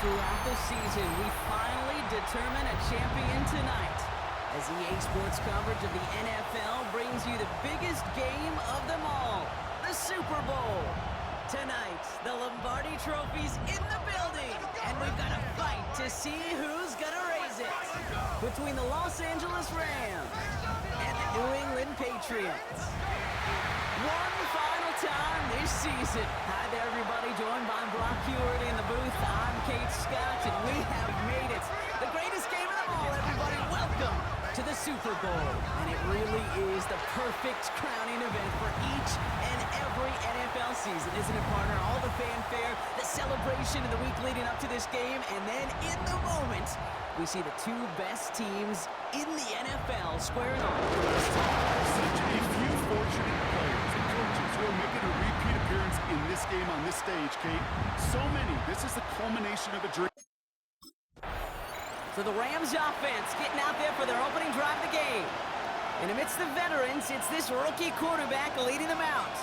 throughout the season, we finally determine a champion tonight. As EA Sports coverage of the NFL brings you the biggest game of them all, the Super Bowl. Tonight, the Lombardi Trophy's in the building, and we've got a fight to see who's gonna raise it. Between the Los Angeles Rams and the New England Patriots. One final time this season. Hi there, everybody. Joined by Brock Hewitt in the booth. I'm Kate Scott, and we have made it. The greatest game of them all, everybody. Welcome to the Super Bowl. And it really is the perfect crowning event for each and every NFL season, isn't it, partner? All the fanfare, the celebration in the week leading up to this game, and then in the moment, we see the two best teams in the NFL squaring off. Such a few fortunate players and coaches who are making a repeat appearance in this game on this stage, Kate. So many. This is the culmination of a dream. So the Rams offense getting out there for their opening drive of the game. And amidst the veterans, it's this rookie quarterback leading them out.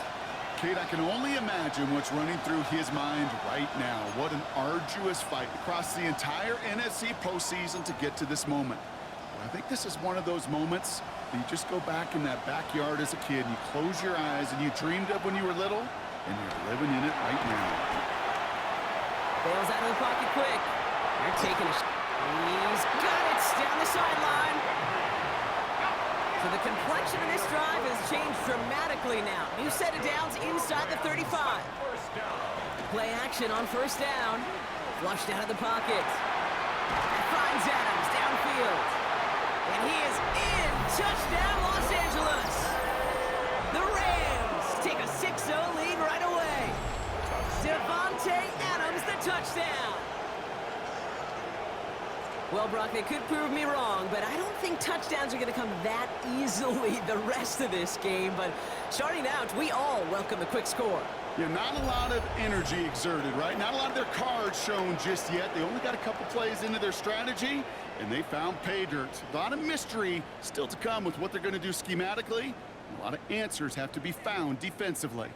Kate, I can only imagine what's running through his mind right now. What an arduous fight across the entire NFC postseason to get to this moment. But I think this is one of those moments that you just go back in that backyard as a kid and you close your eyes and you dreamed of when you were little, and you're living in it right now. Bails out of the pocket quick. They're taking a shot. He's got it down the sideline. So the complexion of this drive has changed dramatically now. New set of downs inside the 35. Play action on first down. Flushed out of the pocket. Finds Adams downfield. And he is in. Touchdown, Los Angeles. The Rams take a 6-0 lead right away. Devontae Adams, the touchdown. Well, Brock, they could prove me wrong, but I don't think touchdowns are going to come that easily the rest of this game. But starting out, we all welcome the quick score. Yeah, not a lot of energy exerted, right? Not a lot of their cards shown just yet. They only got a couple plays into their strategy, and they found pay dirt. A lot of mystery still to come with what they're going to do schematically. A lot of answers have to be found defensively.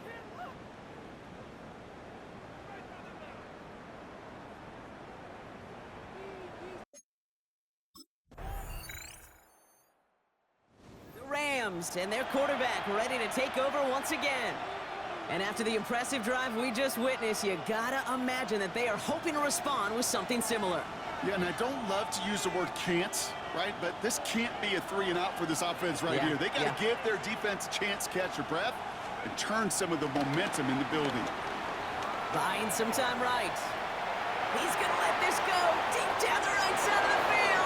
And their quarterback ready to take over once again. And after the impressive drive we just witnessed, you gotta imagine that they are hoping to respond with something similar. Yeah, and I don't love to use the word can't, right? But this can't be a 3-and-out for this offense right here. They got to give their defense a chance to catch their breath and turn some of the momentum in the building. Buying some time right. He's gonna let this go deep down the right side of the field.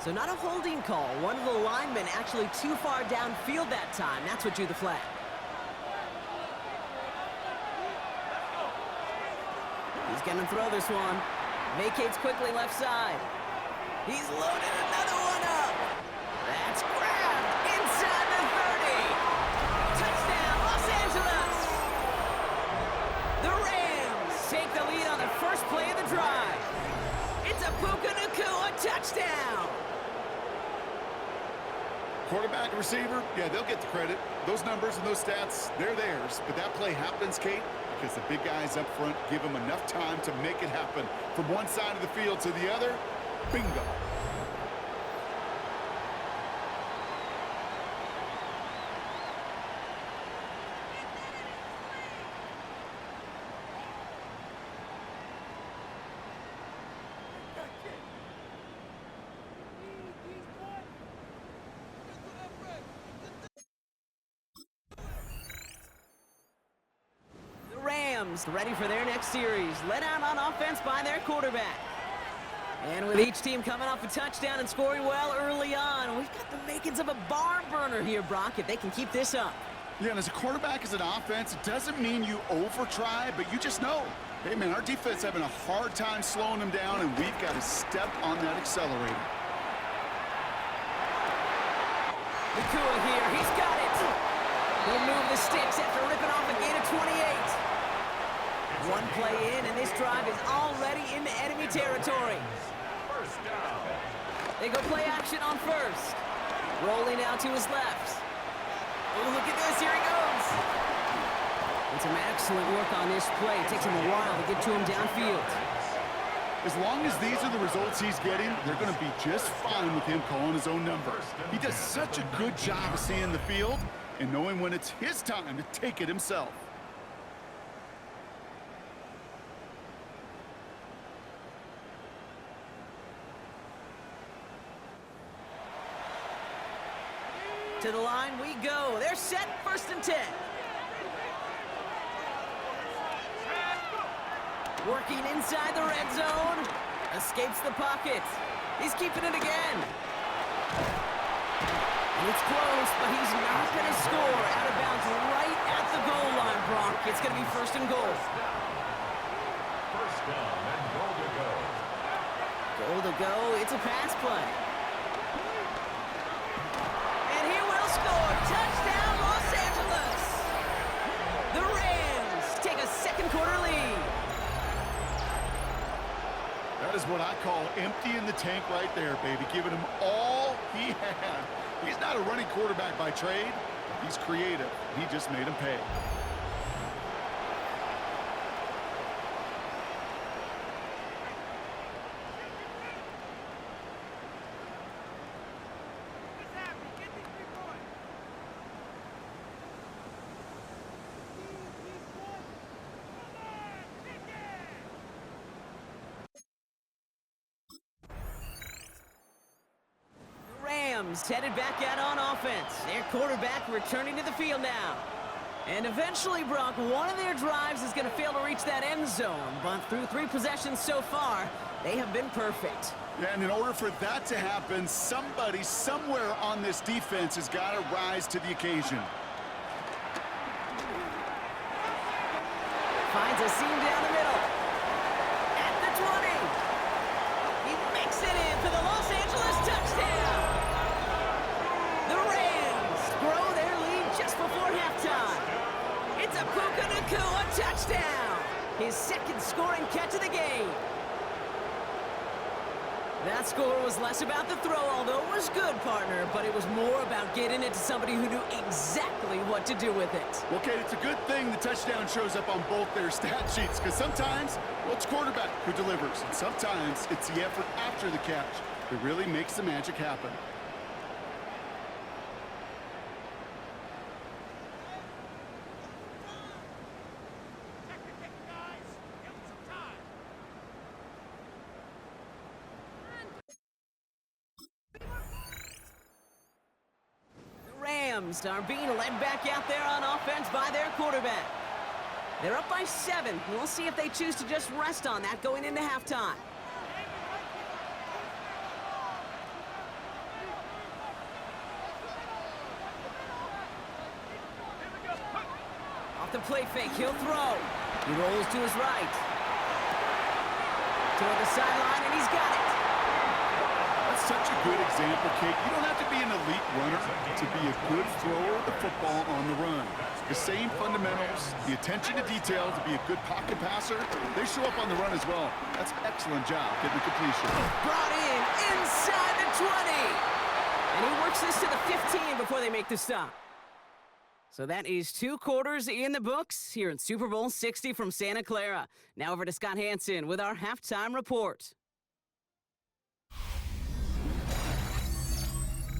So not a holding call. One of the linemen actually too far downfield that time. That's what drew the flag. He's going to throw this one. Vacates quickly left side. He's loaded another one up. That's grabbed inside the 30. Touchdown, Los Angeles. The Rams take the lead on the first play of the drive. It's a Puka Nacua touchdown. Quarterback and receiver, yeah, they'll get the credit. Those numbers and those stats, they're theirs. But that play happens, Kate, because the big guys up front give them enough time to make it happen. From one side of the field to the other, bingo. Ready for their next series. Let out on offense by their quarterback. And with each team coming off a touchdown and scoring well early on, we've got the makings of a barn burner here, Brock, if they can keep this up. Yeah, and as a quarterback, as an offense, it doesn't mean you over-try, but you just know, hey, man, our defense having a hard time slowing them down, and we've got to step on that accelerator. Nacua here. He's got it. He'll move the sticks after ripping off a gain of 28. One play in, and this drive is already into enemy territory. They go play action on first. Rolling out to his left. Oh, look at this. Here he goes. And some excellent work on this play. It takes him a while to get to him downfield. As long as these are the results he's getting, they're going to be just fine with him calling his own number. He does such a good job of seeing the field and knowing when it's his time to take it himself. To the line we go. They're set, 1st and 10. Working inside the red zone. Escapes the pocket. He's keeping it again. And it's close, but he's not going to score. Out of bounds right at the goal line, Brock. It's going to be 1st and goal. First down and goal to go. Goal to go. It's a pass play. And he will score. Touchdown, Los Angeles. The Rams take a second quarter lead. That is what I call emptying the tank right there, baby. Giving him all he had. He's not a running quarterback by trade. He's creative. He just made him pay. Headed back out on offense. Their quarterback returning to the field now. And eventually, Brock, one of their drives is going to fail to reach that end zone. But through 3 possessions so far, they have been perfect. Yeah, and in order for that to happen, somebody somewhere on this defense has got to rise to the occasion. Finds a seam down the middle. At the 20. He makes it in for the Los Angeles touchdown. The Rams grow their lead just before halftime. It's a Puka Nacua touchdown. His 2nd scoring catch of the game. That score was less about the throw, although it was good, partner, but it was more about getting it to somebody who knew exactly what to do with it. Well, Kate, it's a good thing the touchdown shows up on both their stat sheets, because sometimes, well, it's quarterback who delivers, and sometimes it's the effort after the catch that really makes the magic happen. Are being led back out there on offense by their quarterback. They're up by 7. We'll see if they choose to just rest on that going into halftime. Off the play fake, he'll throw. He rolls to his right. Toward the sideline, and he's got it. That's such a good example, Kate. You don't have to be an elite runner to be a good thrower of the football on the run. The same fundamentals, the attention to detail to be a good pocket passer, they show up on the run as well. That's an excellent job getting the completion. Brought in inside the 20. And he works this to the 15 before they make the stop. So that is 2 quarters in the books here in Super Bowl 60 from Santa Clara. Now over to Scott Hansen with our halftime report.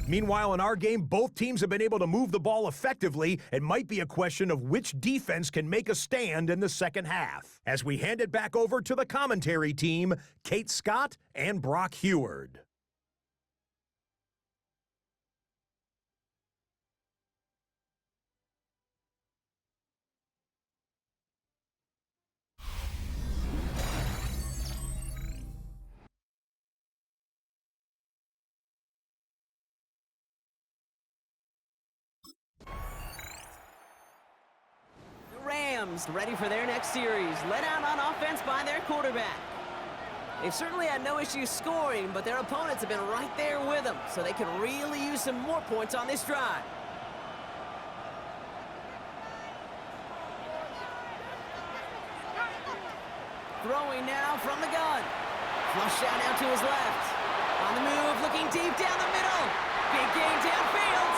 Meanwhile, in our game, both teams have been able to move the ball effectively. It might be a question of which defense can make a stand in the second half. As we hand it back over to the commentary team, Kate Scott and Brock Heward. Ready for their next series, led out on offense by their quarterback. They've certainly had no issues scoring, but their opponents have been right there with them, so they can really use some more points on this drive. Throwing now from the gun. Flush out out to his left. On the move, looking deep down the middle. Big game downfield.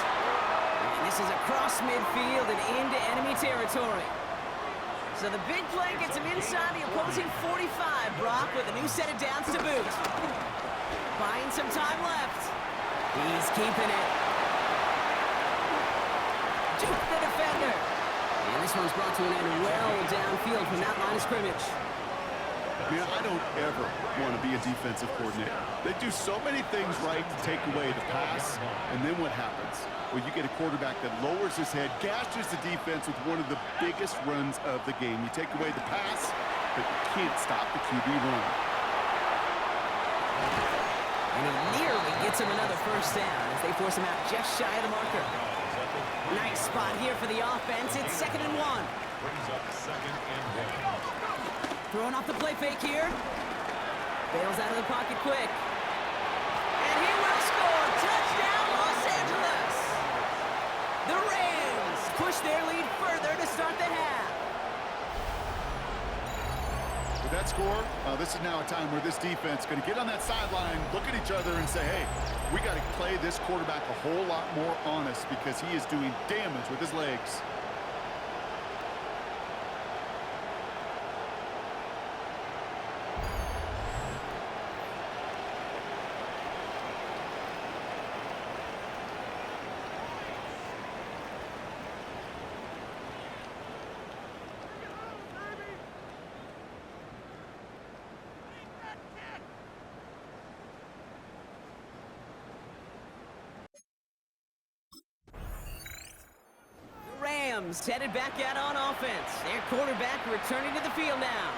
And this is across across midfield and into enemy territory. So the big play gets him inside the opposing 45, Brock, with a new set of downs to boot. Buying some time left. He's keeping it. Juke the defender. And this one's brought to an end well downfield from that line of scrimmage. Man, I don't ever want to be a defensive coordinator. They do so many things right to take away the pass, and then what happens? Well, you get a quarterback that lowers his head, gashes the defense with one of the biggest runs of the game. You take away the pass, but you can't stop the QB run. And he nearly gets him another first down as they force him out just shy of the marker. Nice spot here for the offense. It's 2nd and 1. Brings up 2nd and 1. Throwing off the play fake here. Bails out of the pocket quick. And he will score. Touchdown, Los Angeles. The Rams push their lead further to start the half. With that score, this is now a time where this defense is going to get on that sideline, look at each other and say, hey, we got to play this quarterback a whole lot more honest because he is doing damage with his legs. Headed back out on offense. Their quarterback returning to the field now.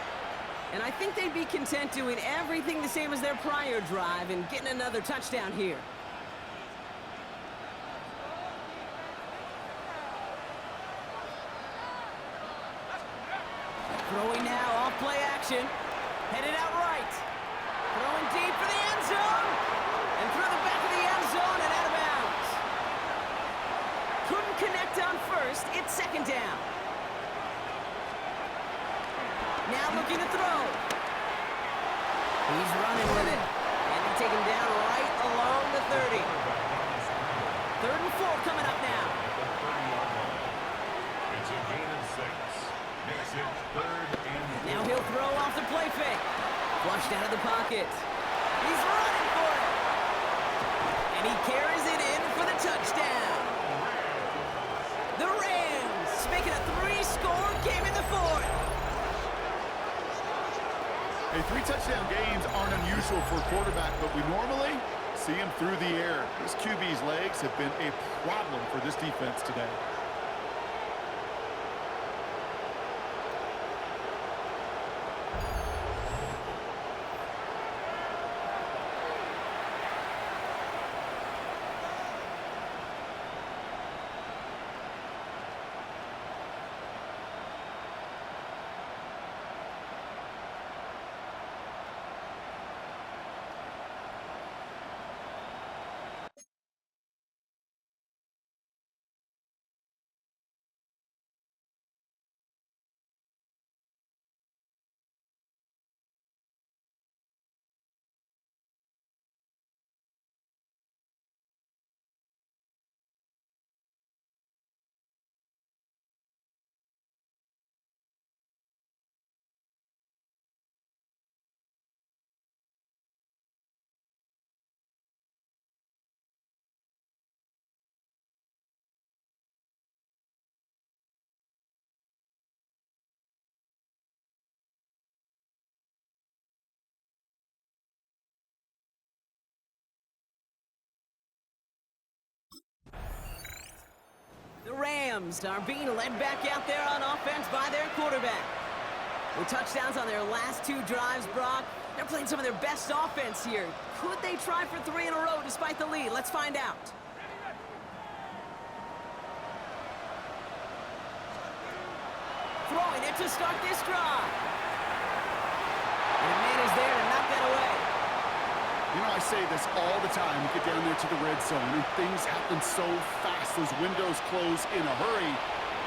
And I think they'd be content doing everything the same as their prior drive and getting another touchdown here. Throwing now off play action. Headed out right. Throwing deep for the end zone. And through the back of the end zone and out of bounds. Couldn't connect on first. It's 2nd down. Now looking to throw. He's running with it. And they take him down right along the 30. 3rd and 4 coming up now. It's a gain of 6. Makes it 3rd and 4. Now he'll throw off the play fake. Flushed out of the pocket. He's running for it. And he carries it in for the touchdown. The Rams making a 3-score game in the 4th. Hey, 3 touchdown games aren't unusual for a quarterback, but we normally see him through the air. This QB's legs have been a problem for this defense today. The Rams are being led back out there on offense by their quarterback. With touchdowns on their last 2 drives, Brock, they're playing some of their best offense here. Could they try for 3 in a row despite the lead? Let's find out. Throwing it to start this drive. And the man is there to knock that away. You know, I say this all the time. You get down there to the red zone, and things happen so fast. Those windows close in a hurry.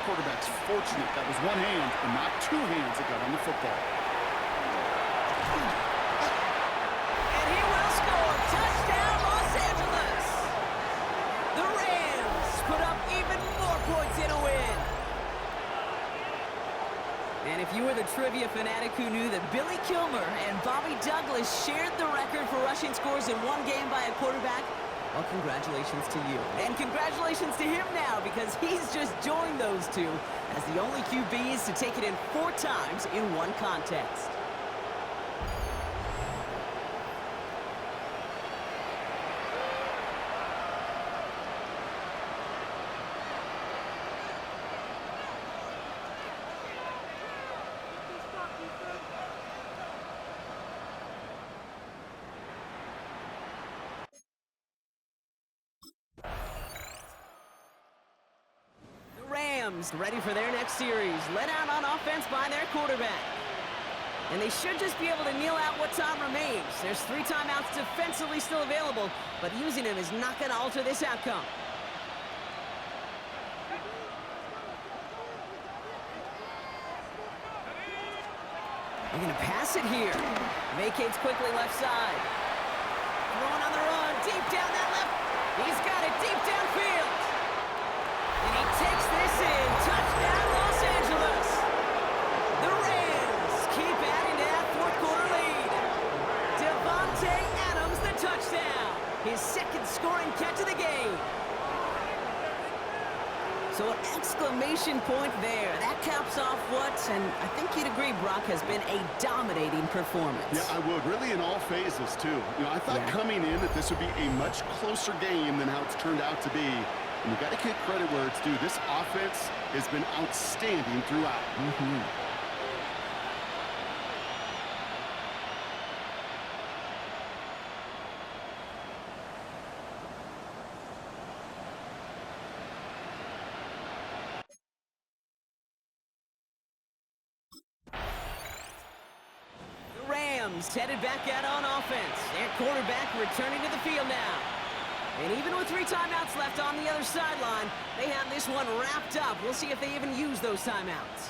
Quarterback's fortunate that was one hand and not 2 hands that got on the football. And he will score. Touchdown, Los Angeles. The Rams put up even more points in trivia fanatic who knew that Billy Kilmer and Bobby Douglas shared the record for rushing scores in one game by a quarterback? Well, congratulations to you. And congratulations to him now, because he's just joined those two as the only QBs to take it in 4 times in one contest. Ready for their next series, led out on offense by their quarterback. And they should just be able to kneel out what time remains. There's 3 timeouts defensively still available, but using them is not going to alter this outcome. They're going to pass it here. Vacates quickly left side. Throwing on the run, deep down that left. He's got it deep downfield. And he takes this in. Touchdown, Los Angeles. The Rams keep adding to that 4th quarter lead. Devontae Adams, the touchdown. His 2nd scoring catch of the game. So an exclamation point there. That caps off what, and I think you'd agree, Brock, has been a dominating performance. Yeah, I would. Really in all phases, too. You know, I thought coming in that this would be a much closer game than how it's turned out to be. And you got to give credit where it's due. This offense has been outstanding throughout. The Rams headed back out on offense. Their quarterback returning to the field now. And even with 3 timeouts left on the other sideline, they have this one wrapped up. We'll see if they even use those timeouts.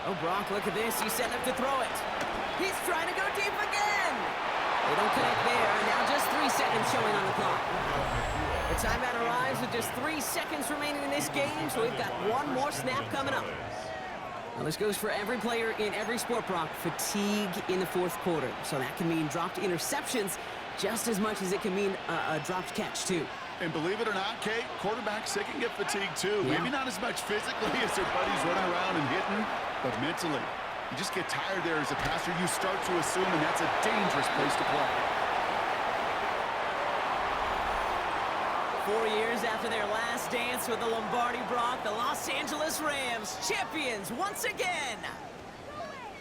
Oh, Brock, look at this. He's setting up to throw it. He's trying to go deep again. They don't connect there. And now just 3 seconds showing on the clock. The timeout arrives with just 3 seconds remaining in this game, so we've got 1 more snap coming up. Now, this goes for every player in every sport, Brock. Fatigue in the 4th quarter. So that can mean dropped interceptions just as much as it can mean a dropped catch, too. And believe it or not, Kate, quarterbacks, they can get fatigued, too. Yeah. Maybe not as much physically as their buddies running around and hitting, but mentally. You just get tired there as a passer. You start to assume, and that's a dangerous place to play. 4 years after their last dance with the Lombardi, Brock, the Los Angeles Rams, champions once again.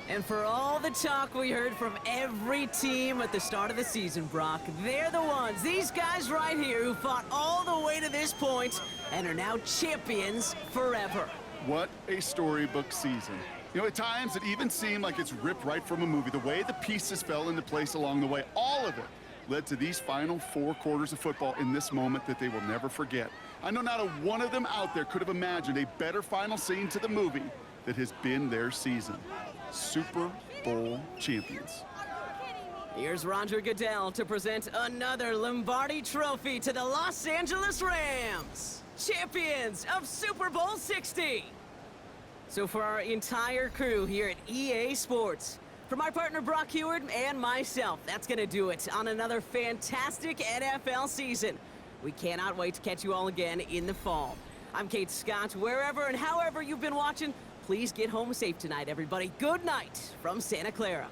And for all the talk we heard from every team at the start of the season, Brock, they're the ones, these guys right here, who fought all the way to this point and are now champions forever. What a storybook season. You know, at times it even seemed like it's ripped right from a movie. The way the pieces fell into place along the way, all of it led to these final 4 quarters of football in this moment that they will never forget. I know not a one of them out there could have imagined a better final scene to the movie that has been their season. Super Bowl champions. Here's Roger Goodell to present another Lombardi trophy to the Los Angeles Rams, champions of Super Bowl 60. So for our entire crew here at EA Sports, for my partner Brock Heward and myself, that's going to do it on another fantastic NFL season. We cannot wait to catch you all again in the fall. I'm Kate Scott. Wherever and however you've been watching, please get home safe tonight, everybody. Good night from Santa Clara.